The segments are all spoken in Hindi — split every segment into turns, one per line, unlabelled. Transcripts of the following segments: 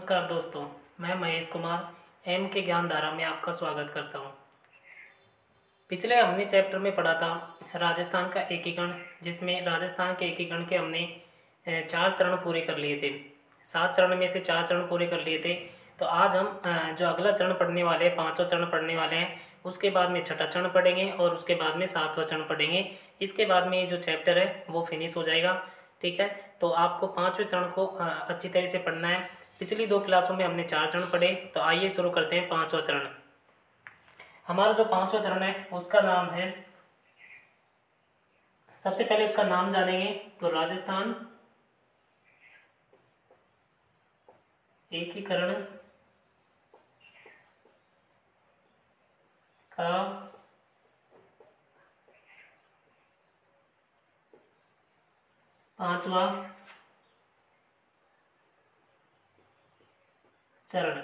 नमस्कार दोस्तों, मैं महेश कुमार एम के ज्ञान धारा में आपका स्वागत करता हूँ। पिछले हमने चैप्टर में पढ़ा था राजस्थान का एकीकरण, जिसमें राजस्थान के एकीकरण के हमने 4 चरण पूरे कर लिए थे। 7 चरण में से 4 चरण पूरे कर लिए थे। तो आज हम जो अगला चरण पढ़ने वाले हैं, 5वां चरण पढ़ने वाले हैं, उसके बाद में 6ठा चरण पढ़ेंगे और उसके बाद में 7वां चरण पढ़ेंगे। इसके बाद में ये जो चैप्टर है वो फिनिश हो जाएगा। ठीक है, तो आपको 5वें चरण को अच्छी तरह से पढ़ना है। पिछली 2 क्लासों में हमने 4 चरण पढ़े, तो आइए शुरू करते हैं 5वां चरण। हमारा जो 5वां चरण है उसका नाम है, सबसे पहले उसका नाम जानेंगे तो राजस्थान एकीकरण का पांचवा चरण।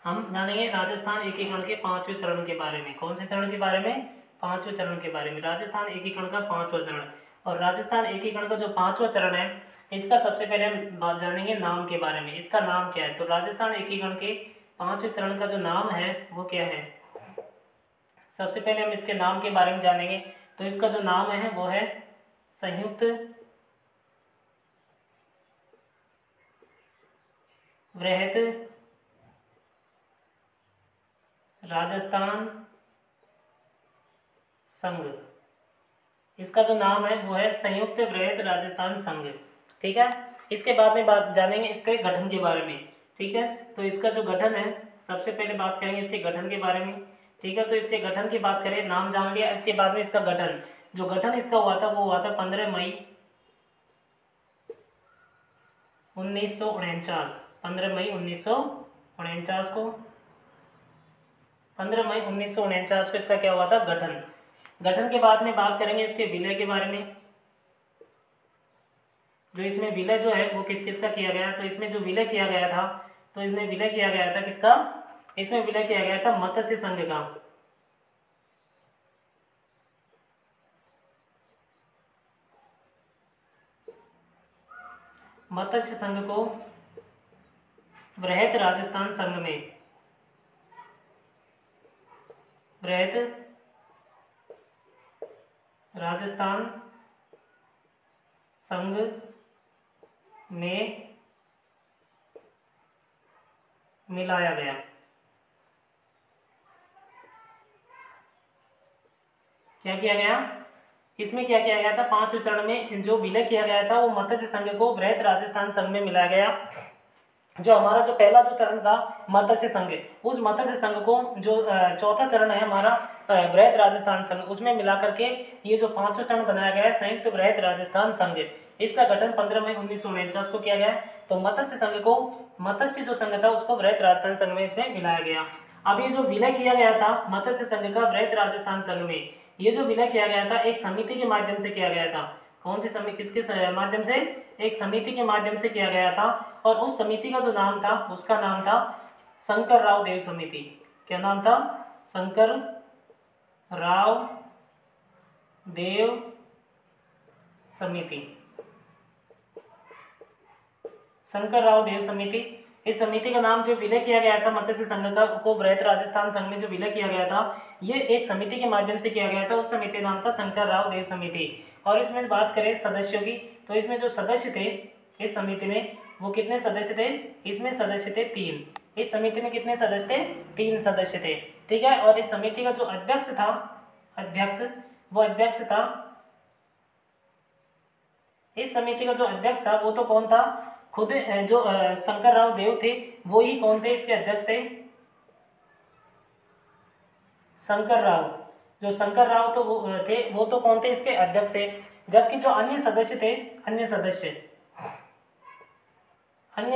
हम जानेंगे राजस्थान एकीकरण के 5वें चरण के बारे में। कौन से चरण के बारे में? 5वें चरण के बारे में। राजस्थान एकीकरण का 5वां चरण। और राजस्थान एकीकरण का जो 5वां चरण है, इसका सबसे पहले हम बात जानेंगे नाम के बारे में। इसका नाम क्या है? तो राजस्थान एकीकरण के 5वें चरण का जो नाम है वो क्या है? सबसे पहले हम इसके नाम के बारे में जानेंगे। तो इसका जो नाम है वो है संयुक्त वृहत राजस्थान संघ। इसका जो नाम है वो है संयुक्त वृहत राजस्थान संघ। ठीक है, इसके बाद में बात जानेंगे इसके गठन के बारे में। ठीक है, तो इसका जो गठन है, सबसे पहले बात करेंगे इसके गठन के बारे में। ठीक है, तो इसके गठन की बात करें, नाम जान लिया, इसके बाद में इसका गठन, जो गठन इसका हुआ था वो हुआ था 15 मई 1949। 15 मई 1949 को, 15 मई 1949 को इसका क्या हुआ था? गठन। गठन के बाद में बात करेंगे इसके विलय के बारे में। जो इसमें विलय जो है वो किस किस का किया गया? तो इसमें जो विलय किया गया था, तो इसमें विलय किया गया था किसका? इसमें विलय किया गया था मत्स्य संघ का। मत्स्य संघ को वृहत राजस्थान संघ में, वृहत राजस्थान संघ में मिलाया गया। क्या किया गया? इसमें क्या किया गया था? 5वें चरण में जो विलय किया गया था वो मत्स्य संघ को वृहत राजस्थान संघ में मिलाया गया। जो हमारा जो पहला जो चरण था मत्स्य संघ, उस मत्स्य संघ को जो चौथा चरण है हमारा वृहत राजस्थान संघ, उसमें मिला करके ये जो 5वां चरण बनाया गया है संयुक्त वृहत राजस्थान संघ। इसका गठन 15 मई 1949 को किया गया। तो मत्स्य संघ को, मत्स्य जो संघ था उसको वृहत राजस्थान संघ में इसमें मिलाया गया। अब ये जो विलय किया गया था मत्स्य संघ का वृहत राजस्थान संघ में, ये जो विलय किया गया था एक समिति के माध्यम से किया गया था। कौन सी समिति? किसके माध्यम से? एक समिति के माध्यम से किया गया था। और उस समिति का जो नाम था उसका नाम था शंकर राव देव समिति। क्या नाम था? शंकर राव देव समिति। शंकर राव देव समिति। इस समिति का नाम जो विलय किया गया था मत्स्य संघ का को वृहत राजस्थान संघ में जो विलय किया गया था, ये एक समिति के माध्यम से किया गया था। उस समिति का नाम था शंकर राव देव समिति। और इसमें बात करें सदस्यों की, तो इसमें जो सदस्य थे इस समिति में, वो कितने सदस्य थे? इसमें सदस्य थे 3। इस समिति में कितने सदस्य थे? 3 सदस्य थे। ठीक है, और इस समिति का जो अध्यक्ष था, वो अध्यक्ष था, इस समिति का जो अध्यक्ष था वो तो कौन था? खुद जो शंकर राव देव थे, वो ही कौन थे? इसके अध्यक्ष थे शंकर राव। जो शंकर राव तो वो थे, वो तो कौन थे? इसके अध्यक्ष थे। जबकि जो अन्य सदस्य थे, अन्य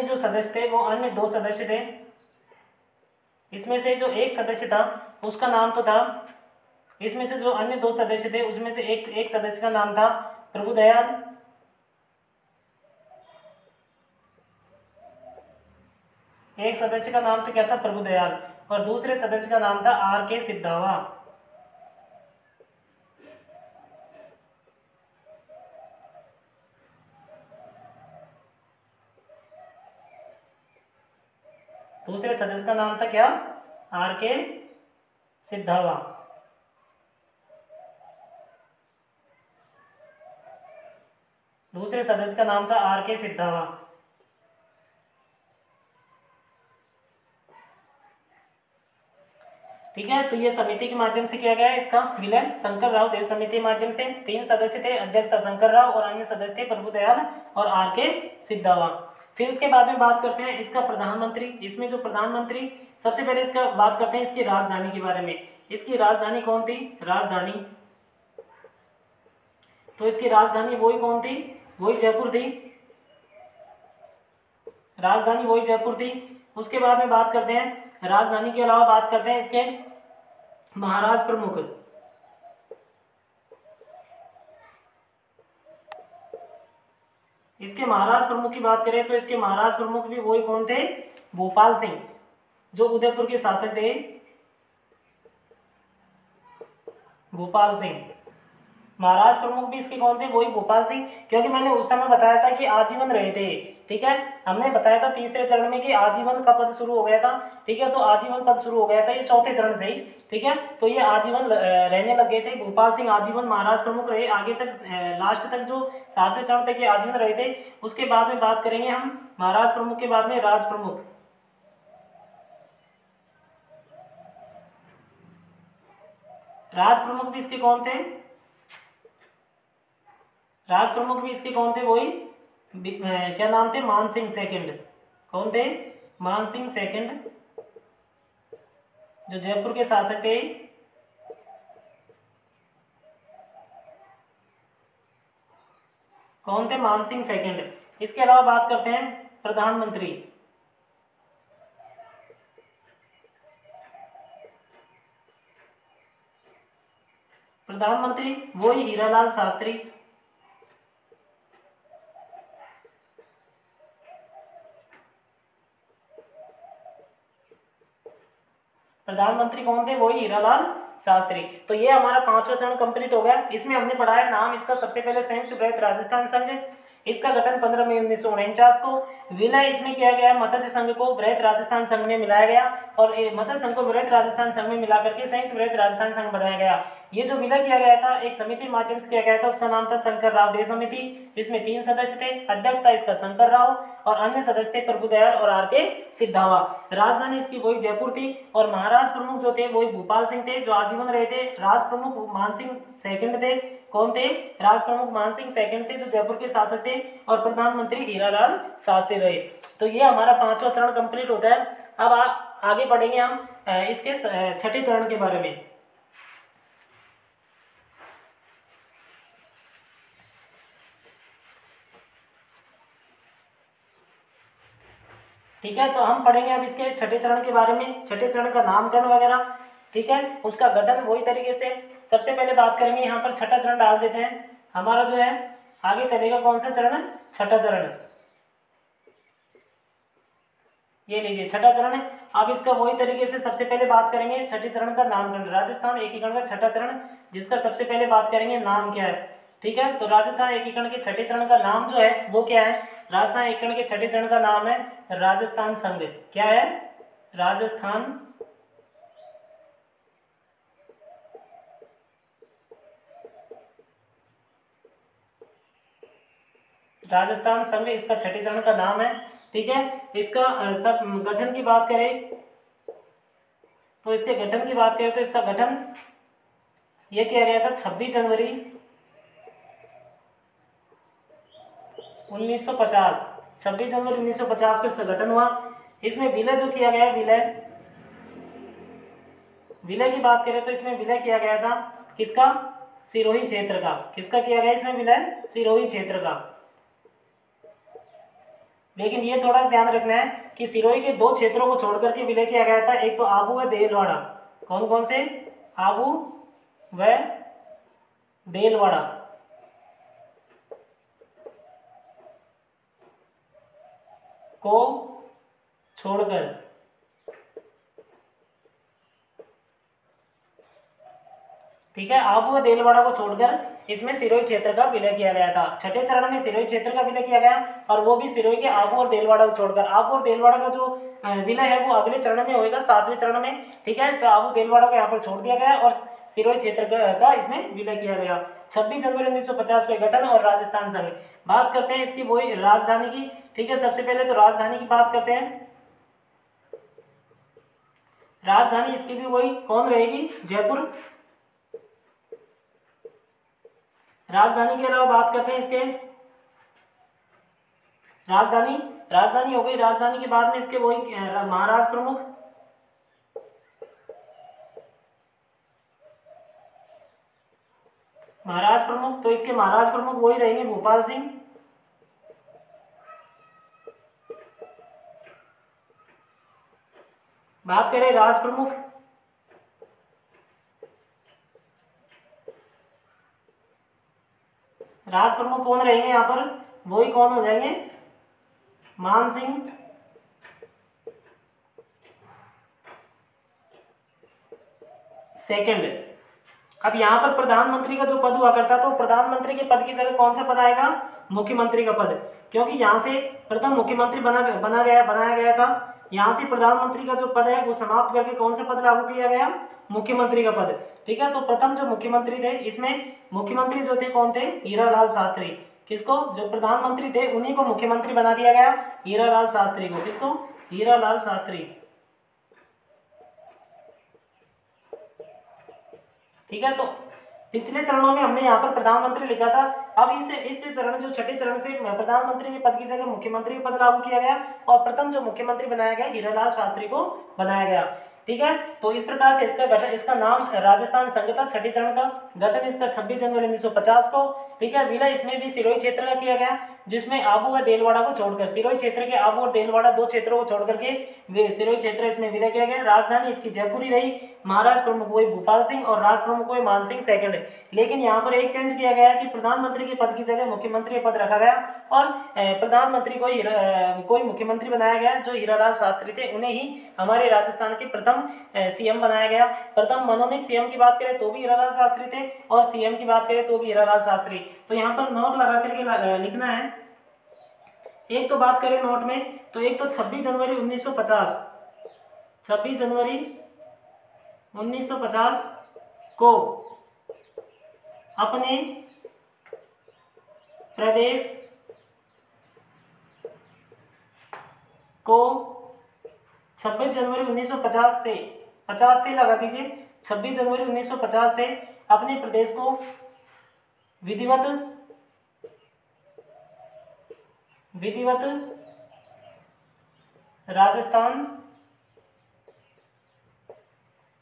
जो सदस्य थे वो अन्य 2 सदस्य थे। इसमें से जो एक सदस्य था उसका नाम तो था, इसमें से जो अन्य 2 सदस्य थे उसमें से एक सदस्य का नाम था प्रभुदयाल। एक सदस्य का नाम तो क्या था? प्रभुदयाल। और दूसरे सदस्य का नाम था आर के सिद्धावा। दूसरे सदस्य का नाम था क्या? आर के सिद्धावा। दूसरे सदस्य का नाम था आर के सिद्धावा। ठीक है, तो ये समिति के माध्यम से किया गया है। इसका विलय शंकर राव देव समिति के माध्यम से। 3 सदस्य थे, अध्यक्ष था शंकर राव और अन्य सदस्य थे प्रभुदयाल और आर के सिद्धावा। फिर उसके बाद में बात करते हैं इसका प्रधानमंत्री। इसमें जो प्रधानमंत्री, सबसे पहले इसका बात करते हैं इसकी राजधानी के बारे में। इसकी राजधानी कौन थी? राजधानी, तो इसकी राजधानी वही कौन थी? वही जयपुर थी। राजधानी वही जयपुर थी। उसके बाद में बात करते हैं, राजधानी के अलावा बात करते हैं इसके महाराज प्रमुख। इसके महाराज प्रमुख की बात करें तो इसके महाराज प्रमुख भी वही कौन थे? भोपाल सिंह, जो उदयपुर के शासक थे। भोपाल सिंह महाराज प्रमुख भी इसके कौन थे? वही भोपाल सिंह, क्योंकि मैंने उस समय बताया था कि आजीवन रहे थे। ठीक है, हमने बताया था तीसरे चरण में कि आजीवन का पद शुरू हो गया था। ठीक है, तो आजीवन पद शुरू हो गया था ये चौथे चरण से ही। ठीक है, तो ये आजीवन रहने लग गए थे। भोपाल सिंह आजीवन महाराज प्रमुख रहे, आगे तक लास्ट तक जो 7वें चरण तक ये आजीवन रहे थे। उसके बाद में बात करेंगे हम महाराज प्रमुख के बाद में राज प्रमुख। राज प्रमुख भी इसके कौन थे? राज प्रमुख भी इसके कौन थे? वही क्या नाम थे? मान सिंह सेकंड। कौन थे? मान सिंह सेकंड, जो जयपुर के शासक थे। कौन थे? मान सिंह सेकंड। इसके अलावा बात करते हैं प्रधानमंत्री। प्रधानमंत्री वही हीरालाल शास्त्री। प्रधानमंत्री कौन थे? वही हीरालाल शास्त्री। तो ये हमारा 5वां चरण कंप्लीट हो गया। इसमें हमने पढ़ा है नाम इसका सबसे पहले संयुक्त वृहत राजस्थान संघ। इसका गठन 15 मई 1949 को। विलय इसमें किया गया मत्स्य संघ को वृहत राजस्थान संघ में मिलाया गया और मत्स्य संघ को वृहत राजस्थान संघ में मिला करके संयुक्त वृहत राजस्थान संघ बनाया गया। ये जो विलय किया गया था एक समिति माध्यम से किया गया था, उसका नाम था शंकर राव देव समिति, जिसमें 3 सदस्य थे। अध्यक्ष था इसका शंकर राव और अन्य सदस्य थे प्रभुदयाल और आर के सिद्धावा। राजधानी इसकी वही जयपुर थी और महाराज प्रमुख जो थे वही भोपाल सिंह थे, जो आजीवन रहे थे। राज प्रमुख मान सिंह सेकंड थे। कौन थे? राज प्रमुख मान सिंह सेकंड थे, जो जयपुर के शासक थे और प्रधानमंत्री हीरालाल शास्त्री रहे। तो ये हमारा 5वां चरण कंप्लीट होता है। अब आगे पढ़ेंगे हम इसके 6ठे चरण के बारे में। ठीक है, तो हम पढ़ेंगे अब इसके 6ठे चरण के बारे में, 6ठे चरण का नामकरण वगैरह। ठीक है, उसका गठन वही तरीके से। सबसे पहले बात करेंगे, यहाँ पर 6ठा चरण डाल देते हैं। हमारा जो है आगे चलेगा कौन सा चरण? 6ठा चरण। ये लीजिए 6ठा चरण है। अब इसका वही तरीके से सबसे पहले बात करेंगे 6ठे चरण का नामकरण। राजस्थान एकीकरण का 6ठा चरण, जिसका सबसे पहले बात करेंगे नाम क्या है। ठीक है, तो राजस्थान एकीकरण के 6ठे चरण का नाम जो है वो क्या है? राजस्थान एकीकरण के 6ठे चरण का नाम है राजस्थान संघ। क्या है? राजस्थान राजस्थान संघ इसका 6ठे चरण का नाम है। ठीक है, इसका सब गठन की बात करें तो इसके गठन की बात करें तो इसका गठन ये किया गया था 26 जनवरी 1950। 26 जनवरी 1950 को इसका गठन हुआ। इसमें विलय जो किया गया, विलय की बात करें तो इसमें विलय किया गया था किसका? सिरोही क्षेत्र का। किसका किया गया इसमें विलय? सिरोही क्षेत्र का। लेकिन ये थोड़ा सा ध्यान रखना है कि सिरोही के 2 क्षेत्रों को छोड़कर के विलय किया गया था। एक तो आबू व देलवाड़ा। कौन कौन से? आबू व देलवाड़ा। को छोड़कर। ठीक है, आबू व देलवाड़ा को छोड़कर इसमें सिरोही क्षेत्र का विलय किया गया था। 6ठे चरण में सिरोही क्षेत्र का विलय किया गया और वो भी सिरोही के आबू और देलवाड़ा को छोड़कर। आबू और देलवाड़ा का जो विलय है वो अगले चरण में होएगा, 7वें चरण में। ठीक है, तो आबू देलवाड़ा को यहाँ पर छोड़ दिया गया और सिरोही क्षेत्र का इसमें विलय किया गया। 26 जनवरी 1950 को गठन और राजस्थान संघ। बात करते हैं इसकी वही राजधानी की। ठीक है, सबसे पहले तो राजधानी की बात करते हैं। राजधानी इसकी भी वही कौन रहेगी, जयपुर। राजधानी के अलावा बात करते हैं इसके राजधानी हो गई। राजधानी के बाद में इसके वही महाराज प्रमुख। तो इसके महाराज प्रमुख वही रहेंगे भोपाल सिंह। बात करें राज प्रमुख, कौन रहेंगे यहाँ पर, वही कौन हो जाएंगे, मान सिंह। सेकंड, अब यहाँ पर प्रधानमंत्री का जो पद हुआ करता तो प्रधानमंत्री के पद की जगह कौन सा पद आएगा, मुख्यमंत्री का पद, क्योंकि यहाँ से प्रथम मुख्यमंत्री बनाया गया था। यहाँ से प्रधानमंत्री का जो पद है वो समाप्त करके कौन सा पद लागू किया गया, मुख्यमंत्री का पद। ठीक है, तो प्रथम जो मुख्यमंत्री थे, इसमें मुख्यमंत्री जो थे कौन थे, हीरालाल शास्त्री। किसको, जो प्रधानमंत्री थे उन्हीं को मुख्यमंत्री बना दिया गया, हीरालाल शास्त्री को। किसको, हीरालाल शास्त्री। ठीक है, तो पिछले चरणों में हमने यहाँ पर प्रधानमंत्री लिखा था। अब इस चरण जो छठे चरण से प्रधानमंत्री के पद की जगह मुख्यमंत्री पद लागू किया गया और प्रथम जो मुख्यमंत्री बनाया गया हीरालाल शास्त्री को बनाया गया। ठीक है, तो इस प्रकार से इसका गठन, इसका नाम राजस्थान संघ था। छठे चरण का गठन इसका 26 जनवरी 1950 को। ठीक है, विलय इसमें भी सिरोही क्षेत्र का किया गया, जिसमें आबू व देलवाड़ा को छोड़कर, सिरोही क्षेत्र के आबू और देलवाड़ा दो क्षेत्रों को छोड़ करके सिरोही क्षेत्र इसमें विलय किया गया। राजधानी इसकी जयपुर ही रही। महाराज प्रमुख वही भोपाल सिंह और राज प्रमुख वही मान सिंह सेकंड। लेकिन यहाँ पर एक चेंज किया गया कि प्रधानमंत्री के पद की जगह मुख्यमंत्री पद रखा गया और प्रधानमंत्री को कोई मुख्यमंत्री बनाया गया जो हीरालाल शास्त्री थे, उन्हें ही हमारे राजस्थान के प्रथम सीएम बनाया गया। प्रथम मनोनीत सीएम की बात करें तो भी हीरालाल शास्त्री थे और सीएम की बात करें तो भी हीरालाल शास्त्री। तो यहाँ पर नोट लगा करके लिखना है। एक तो बात करें नोट में, तो एक तो 26 जनवरी 1950 को अपने प्रदेश को 26 जनवरी 1950 से 50 से लगा दीजिए, 26 जनवरी 1950 से अपने प्रदेश को विधिवत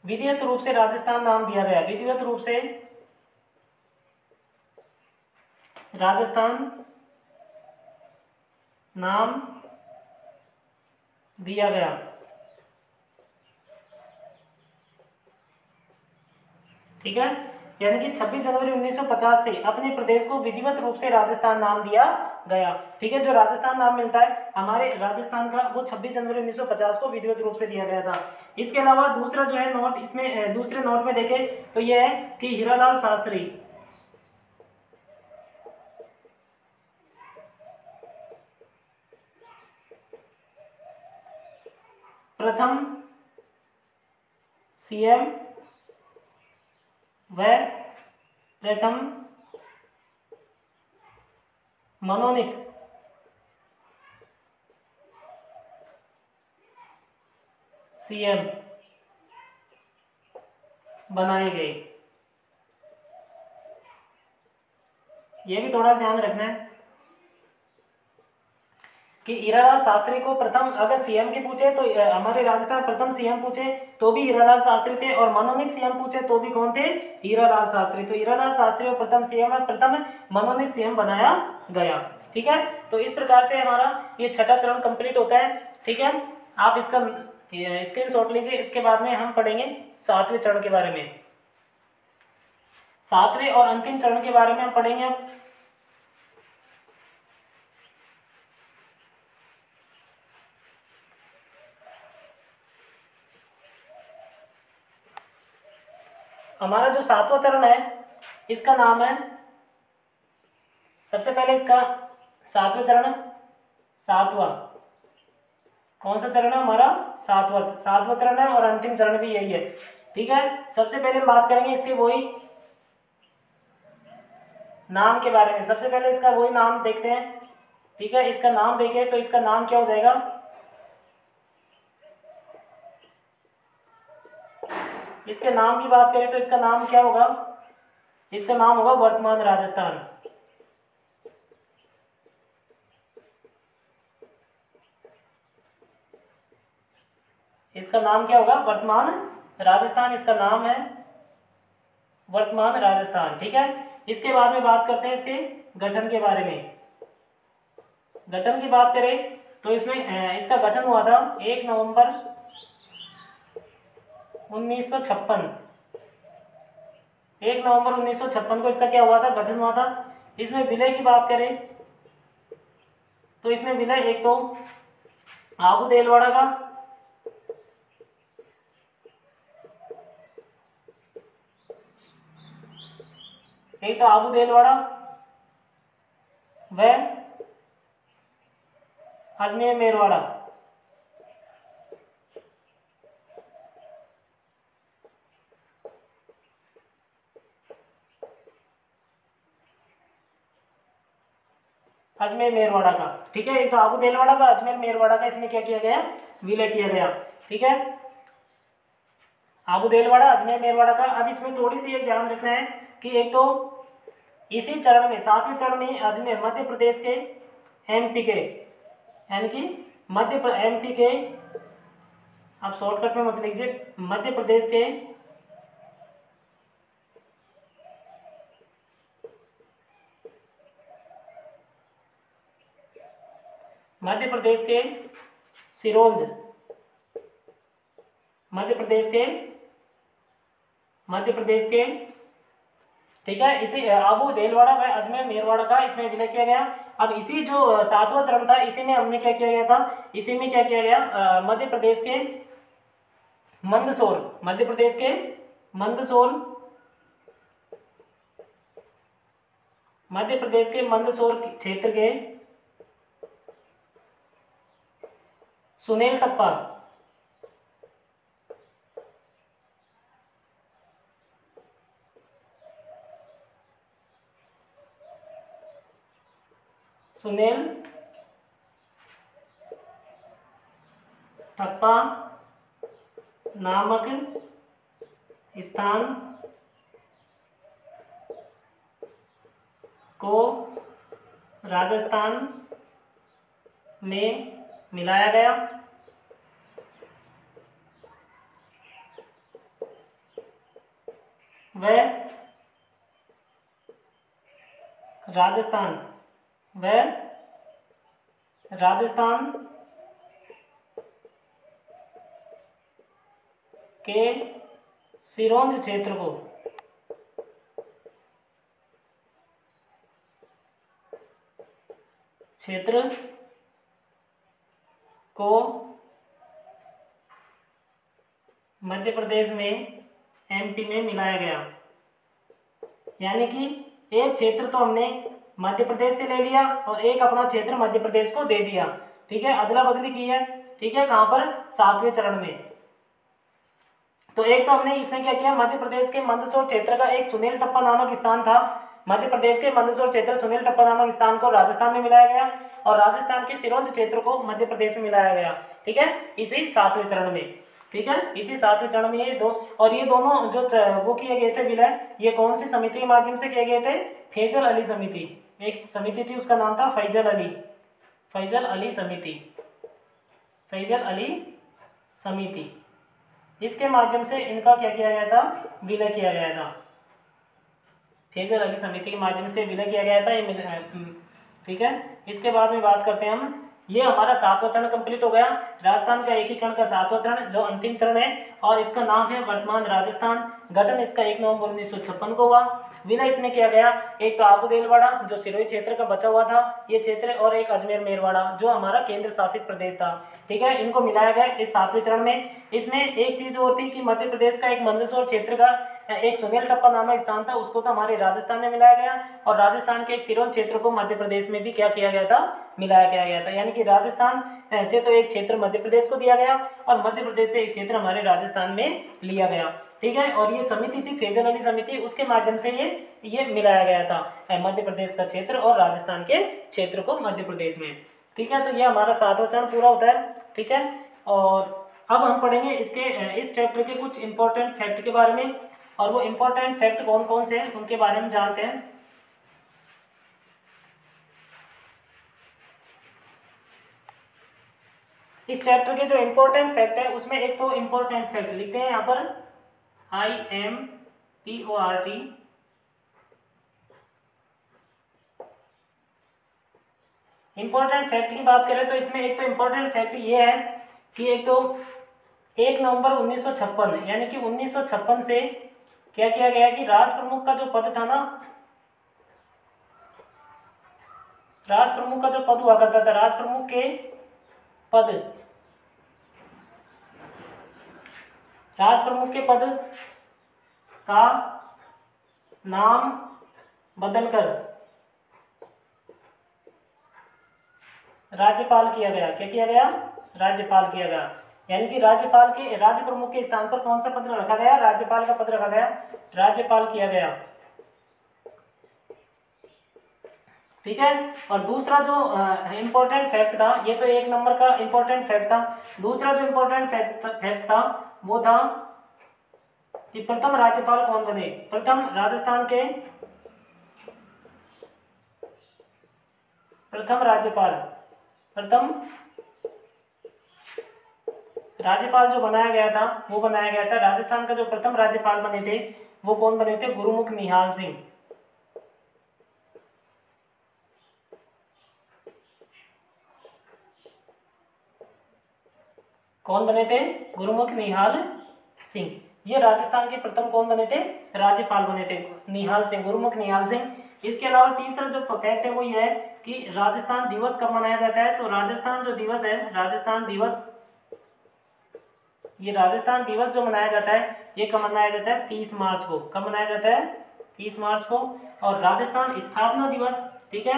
विधिवत रूप से राजस्थान नाम दिया गया। विधिवत रूप से राजस्थान नाम दिया गया। ठीक है, यानी कि 26 जनवरी 1950 से अपने प्रदेश को विधिवत रूप से राजस्थान नाम दिया गया। ठीक है, जो राजस्थान नाम मिलता है हमारे राजस्थान का वो 26 जनवरी 1950 को विधिवत रूप से दिया गया था। इसके अलावा दूसरा जो है नोट, इसमें दूसरे नोट में देखें तो यह है कि हीरालाल शास्त्री प्रथम सीएम व प्रथम मनोनीत सीएम बनाए गए। यह भी थोड़ा ध्यान रखना है कि हीरालाल शास्त्री को प्रथम, अगर सीएम के पूछे तो हमारे राजस्थान प्रथम सीएम पूछे तो भी हीरालाल शास्त्री थे और मनोनीत सीएम पूछे तो भी कौन थे, हीरालाल शास्त्री। तो हीरालाल शास्त्री को प्रथम सीएम और प्रथम मनोनीत सीएम बनाया गया। ठीक है, तो इस प्रकार से हमारा ये छठा चरण कंप्लीट होता है। ठीक है, आप इसका स्क्रीनशॉट लीजिए। इसके बाद में हम पढ़ेंगे 7वें चरण के बारे में। 7वें और अंतिम चरण के बारे में हम पढ़ेंगे। हमारा जो 7वां चरण है इसका नाम है, सबसे पहले इसका 7वां चरण, 7वां कौन सा चरण है हमारा? सातवां चरण है और अंतिम चरण भी यही है। ठीक है, सबसे पहले हम बात करेंगे इसके वही नाम के बारे में। सबसे पहले इसका वही नाम देखते हैं। ठीक है, इसका नाम देखें तो इसका नाम क्या हो जाएगा? इसके नाम की बात करें तो इसका नाम क्या होगा? इसका नाम होगा वर्तमान राजस्थान। इसका नाम क्या होगा? वर्तमान राजस्थान इसका नाम है, वर्तमान राजस्थान। ठीक है, इसके बाद में बात करते हैं इसके गठन के बारे में। गठन की बात करें तो इसमें इसका गठन हुआ था 1 नवंबर 1956। 1 नवंबर 1956 को इसका क्या हुआ था? गठन हुआ था। इसमें विलय की बात करें तो इसमें विलय एक तो आबू देलवाड़ा का, एक तो आबू देलवाड़ा व अजमेर मेरवाड़ा। अजमेर मेरवाड़ा का, ठीक है, एक तो आबू देलवाड़ा का, अजमेर मेरवाड़ा का, इसमें क्या किया गया? विलय किया गया। ठीक है, आबू देलवाड़ा, अजमेर मेरवाड़ा का। अब इसमें थोड़ी सी एक ध्यान रखना है कि एक तो इसी चरण में, सातवें चरण में अजमेर मध्य प्रदेश के एमपी के, यानी कि एमपी के, आप शॉर्टकट में मत लीजिए, मध्य प्रदेश के सिरोंज, मध्य प्रदेश के, ठीक है, इसी आबू देलवाड़ा व अजमेर मेरवाड़ा का इसमें विलय किया गया। अब इसी जो सातवां चरण था, इसी में हमने क्या किया गया था? इसी में क्या किया गया? मध्य प्रदेश के मंदसौर, मंदसौर क्षेत्र के सुनील टप्पा, नामक स्थान को राजस्थान में मिलाया गया। वह राजस्थान के सिरोंज क्षेत्र को मध्य प्रदेश में एमपी में मिलाया गया। यानी कि एक क्षेत्र तो हमने मध्य प्रदेश से ले लिया और एक अपना क्षेत्र मध्य प्रदेश को दे दिया। ठीक है, अदला बदली की है। ठीक है, कहां पर? सातवें चरण में। तो एक तो हमने इसमें क्या किया? मध्य प्रदेश के मंदसौर क्षेत्र का एक सुनील टप्पा नामक स्थान था, मध्य प्रदेश के मंदसौर क्षेत्र सुनील टप्पा नामक स्थान को राजस्थान में मिलाया गया और राजस्थान के सिरोंज क्षेत्र को मध्य प्रदेश में मिलाया गया। ठीक है, इसी सातवें चरण में। ठीक है, इसी सातवें चरण में ये दो, और ये दोनों जो वो किए गए थे विलय, ये कौन सी समिति के माध्यम से किए गए थे? फैजल अली समिति, एक समिति थी, उसका नाम था फैजल अली समिति। इसके माध्यम से इनका क्या किया गया था? विलय किया गया था। फैजल अली समिति के माध्यम से विलय किया गया था ये। ठीक है, इसके बाद में बात करते हैं हम, ये हमारा सातवां चरण कंप्लीट हो गया, राजस्थान का एकीकरण का सातवां चरण, जो अंतिम चरण है, और इसका नाम है वर्तमान राजस्थान। गठन इसका 1 नवंबर 1956 को हुआ। विलय इसमें किया गया एक तो आबू देलवाड़ा जो सिरोही क्षेत्र का बचा हुआ था ये क्षेत्र, और एक अजमेर मेरवाड़ा जो हमारा केंद्र शासित प्रदेश था। ठीक है, इनको मिलाया गया इस 7वें चरण में। इसमें एक चीज और थी कि मध्य प्रदेश का एक मंदसौर क्षेत्र का एक सुनेल टप्पा नामक स्थान था, उसको तो हमारे राजस्थान में मिलाया गया, और राजस्थान के एक सिरोंज क्षेत्र को मध्य प्रदेश में भी क्या किया गया था, मिलाया गया था। यानी कि राजस्थान से तो एक क्षेत्र मध्य प्रदेश को दिया गया और मध्य प्रदेश से एक क्षेत्र हमारे राजस्थान में लिया गया। ठीक है, और ये समिति थी फैजल अली समिति, उसके माध्यम से ये मिलाया गया था मध्य प्रदेश का क्षेत्र और राजस्थान के क्षेत्र को मध्य प्रदेश में। ठीक है, तो ये हमारा 7वां चरण पूरा होता है। ठीक है, और अब हम पढ़ेंगे इसके इस चैप्टर के कुछ इंपॉर्टेंट फैक्ट के बारे में, और वो इंपॉर्टेंट फैक्ट कौन कौन से हैं उनके बारे में जानते हैं। इस चैप्टर के जो इंपॉर्टेंट फैक्ट है उसमें एक तो इंपॉर्टेंट फैक्ट लिखते हैं यहाँ पर IMPORT। इंपॉर्टेंट फैक्ट की बात करें तो इसमें एक तो इंपॉर्टेंट फैक्ट ये है कि एक तो 1 नवंबर 1956 यानी कि 1956 से क्या किया गया कि राज प्रमुख का जो पद था ना, राज प्रमुख का जो पद हुआ करता था, राज प्रमुख के पद, राज प्रमुख के पद का नाम बदलकर राज्यपाल किया गया। क्या किया गया, राज्यपाल किया गया। यानी कि राज्यपाल के, राज्य प्रमुख के स्थान पर कौन सा पद रखा गया, राज्यपाल का पद रखा गया, राज्यपाल किया गया। ठीक है, और दूसरा जो इंपॉर्टेंट फैक्ट था, ये तो 1 नंबर का इंपॉर्टेंट फैक्ट था, दूसरा जो इंपॉर्टेंट फैक्ट था वो था कि प्रथम राज्यपाल कौन बने, प्रथम राजस्थान के प्रथम राज्यपाल जो बनाया गया था वो बनाया गया था, राजस्थान का जो प्रथम राज्यपाल बने थे वो कौन बने थे, गुरुमुख निहाल सिंह। कौन बने थे, गुरुमुख निहाल सिंह। ये राजस्थान के प्रथम कौन बने थे, राज्यपाल बने थे, निहाल सिंह, गुरुमुख निहाल सिंह। इसके अलावा तीसरा जो फैक्ट है वो ये है कि राजस्थान दिवस कब मनाया जाता है, तो राजस्थान जो दिवस है, राजस्थान दिवस, ये राजस्थान दिवस जो मनाया जाता है ये कब मनाया जाता है, 30 मार्च को। कब मनाया जाता है, 30 मार्च को। और राजस्थान स्थापना दिवस, ठीक है,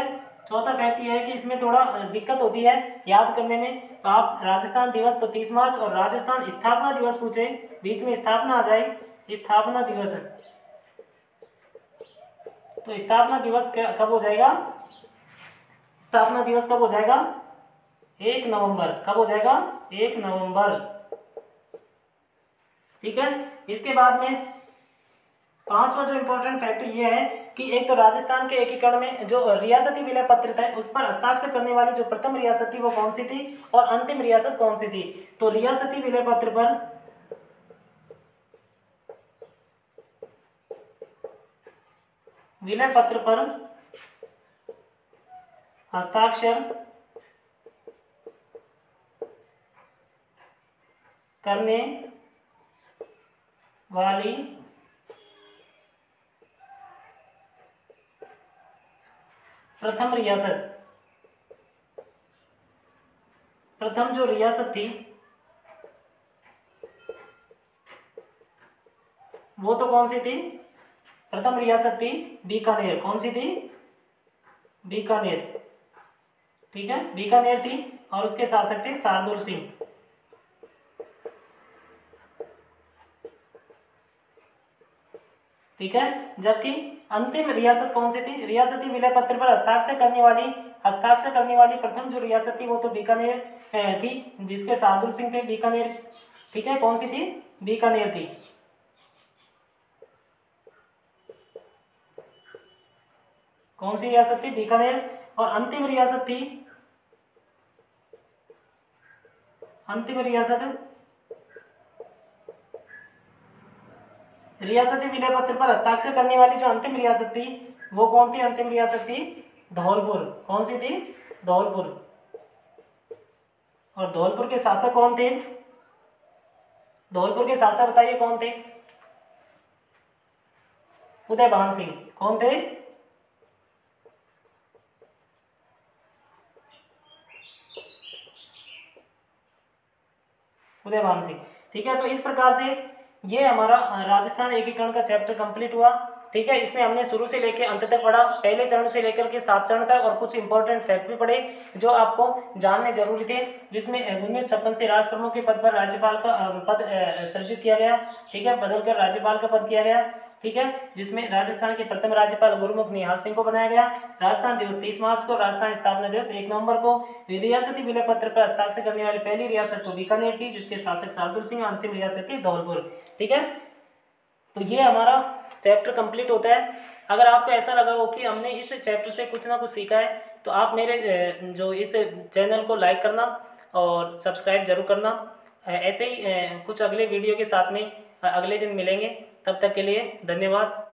चौथा फैक्ट ये है कि इसमें थोड़ा दिक्कत होती है याद करने में, तो आप राजस्थान दिवस तो 30 मार्च और राजस्थान स्थापना दिवस पूछे, बीच में स्थापना आ जाए, स्थापना दिवस है, तो स्थापना दिवस कब हो जाएगा, स्थापना दिवस कब हो जाएगा, 1 नवंबर। कब हो जाएगा, 1 नवंबर। ठीक है, इसके बाद में 5वां जो इंपॉर्टेंट फैक्ट ये है कि एक तो राजस्थान के एकीकरण में जो रियासती विलय पत्र था उस पर हस्ताक्षर करने वाली जो प्रथम रियासत थी वो कौन सी थी, और अंतिम रियासत कौन सी थी, तो रियासती विलय पत्र पर हस्ताक्षर करने वाली प्रथम जो रियासत थी वो तो कौन सी थी, प्रथम रियासत थी बीकानेर। कौन सी थी, बीकानेर। ठीक है, बीकानेर थी, और उसके शासक थे शार्दुल सिंह। ठीक है, जबकि अंतिम रियासत कौन सी थी, रियासती विलय पत्र पर हस्ताक्षर करने वाली प्रथम जो रियासत थी वो तो बीकानेर थी, जिसके शार्दुल सिंह थे, बीकानेर। ठीक है, कौन सी थी, बीकानेर थी। कौन सी रियासत थी, बीकानेर। और अंतिम रियासत थी, अंतिम रियासती विलय पत्र पर हस्ताक्षर करने वाली जो अंतिम रियासत थी वो कौन थी, अंतिम रियासत थी धौलपुर। कौन सी थी, धौलपुर। और धौलपुर के शासक कौन थे, धौलपुर के शासक बताइए कौन थे, उदयभान सिंह। कौन थे? उदयभान सिंह। ठीक है, तो इस प्रकार से ये हमारा राजस्थान एकीकरण का चैप्टर कंप्लीट हुआ। ठीक है, इसमें हमने शुरू से लेकर अंत तक पढ़ा, पहले चरण से लेकर के 7 चरण तक, और कुछ इंपॉर्टेंट फैक्ट भी पढ़े जो आपको जानने जरूरी थे। जिसमें 1956 से राज प्रमुख के पद पर राज्यपाल का पद सृजित किया गया। ठीक है, बदलकर राज्यपाल का पद किया गया। ठीक है, जिसमें राजस्थान के प्रथम राज्यपाल गुरुमुख निहाल सिंह को बनाया गया। राजस्थान दिवस 30 मार्च को, राजस्थान स्थापना दिवस 1 नवंबर को। रियासती विलय पत्र पर हस्ताक्षर करने वाली पहली रियासत तो बीकानेर थी, जिसके शासक शार्दुल सिंह। अंतिम रियासत थी धौलपुर। ठीक है, तो ये हमारा चैप्टर कंप्लीट होता है। अगर आपको ऐसा लगा हो कि हमने इस चैप्टर से कुछ ना कुछ सीखा है, तो आप मेरे जो इस चैनल को लाइक करना और सब्सक्राइब जरूर करना। ऐसे ही कुछ अगले वीडियो के साथ में अगले दिन मिलेंगे। तब तक के लिए धन्यवाद।